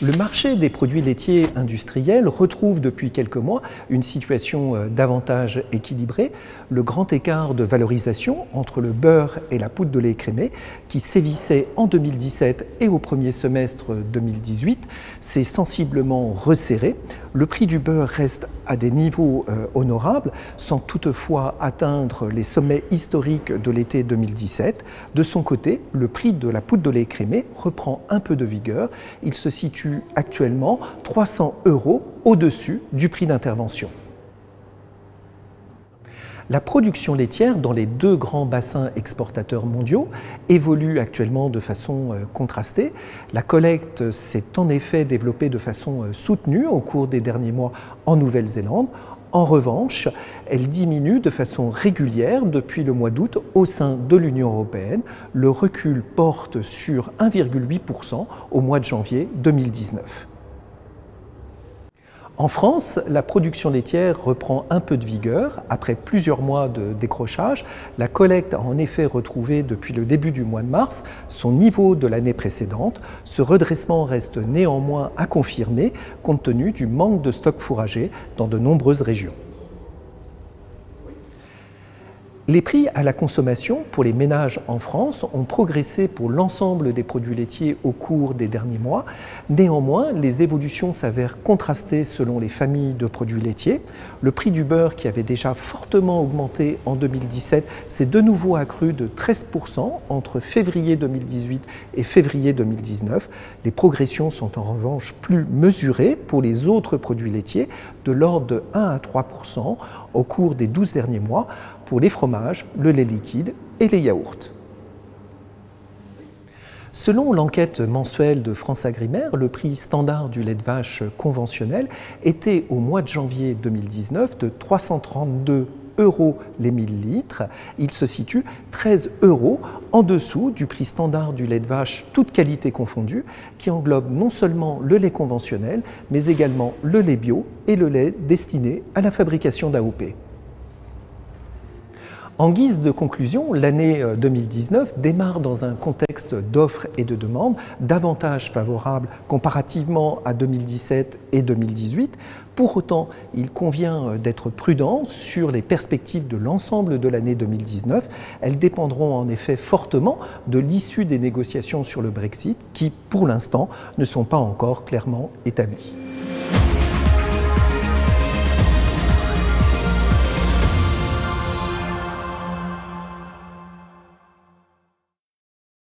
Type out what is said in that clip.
Le marché des produits laitiers industriels retrouve depuis quelques mois une situation davantage équilibrée. Le grand écart de valorisation entre le beurre et la poudre de lait écrémé, qui sévissait en 2017 et au premier semestre 2018, s'est sensiblement resserré. Le prix du beurre reste à des niveaux honorables, sans toutefois atteindre les sommets historiques de l'été 2017. De son côté, le prix de la poudre de lait écrémé reprend un peu de vigueur. Il se situe actuellement 300 € au-dessus du prix d'intervention. La production laitière dans les deux grands bassins exportateurs mondiaux évolue actuellement de façon contrastée. La collecte s'est en effet développée de façon soutenue au cours des derniers mois en Nouvelle-Zélande. En revanche, elle diminue de façon régulière depuis le mois d'août au sein de l'Union européenne. Le recul porte sur 1,8% au mois de janvier 2019. En France, la production laitière reprend un peu de vigueur. Après plusieurs mois de décrochage, la collecte a en effet retrouvé depuis le début du mois de mars son niveau de l'année précédente. Ce redressement reste néanmoins à confirmer compte tenu du manque de stocks fourragers dans de nombreuses régions. Les prix à la consommation pour les ménages en France ont progressé pour l'ensemble des produits laitiers au cours des derniers mois. Néanmoins, les évolutions s'avèrent contrastées selon les familles de produits laitiers. Le prix du beurre, qui avait déjà fortement augmenté en 2017, s'est de nouveau accru de 13% entre février 2018 et février 2019. Les progressions sont en revanche plus mesurées pour les autres produits laitiers, de l'ordre de 1 à 3% au cours des 12 derniers mois, pour les fromages, le lait liquide et les yaourts. Selon l'enquête mensuelle de FranceAgriMer, le prix standard du lait de vache conventionnel était au mois de janvier 2019 de 332 € les 1000 litres. Il se situe 13 € en dessous du prix standard du lait de vache toute qualité confondue, qui englobe non seulement le lait conventionnel, mais également le lait bio et le lait destiné à la fabrication d'AOP. En guise de conclusion, l'année 2019 démarre dans un contexte d'offres et de demandes davantage favorable comparativement à 2017 et 2018. Pour autant, il convient d'être prudent sur les perspectives de l'ensemble de l'année 2019. Elles dépendront en effet fortement de l'issue des négociations sur le Brexit qui, pour l'instant, ne sont pas encore clairement établies.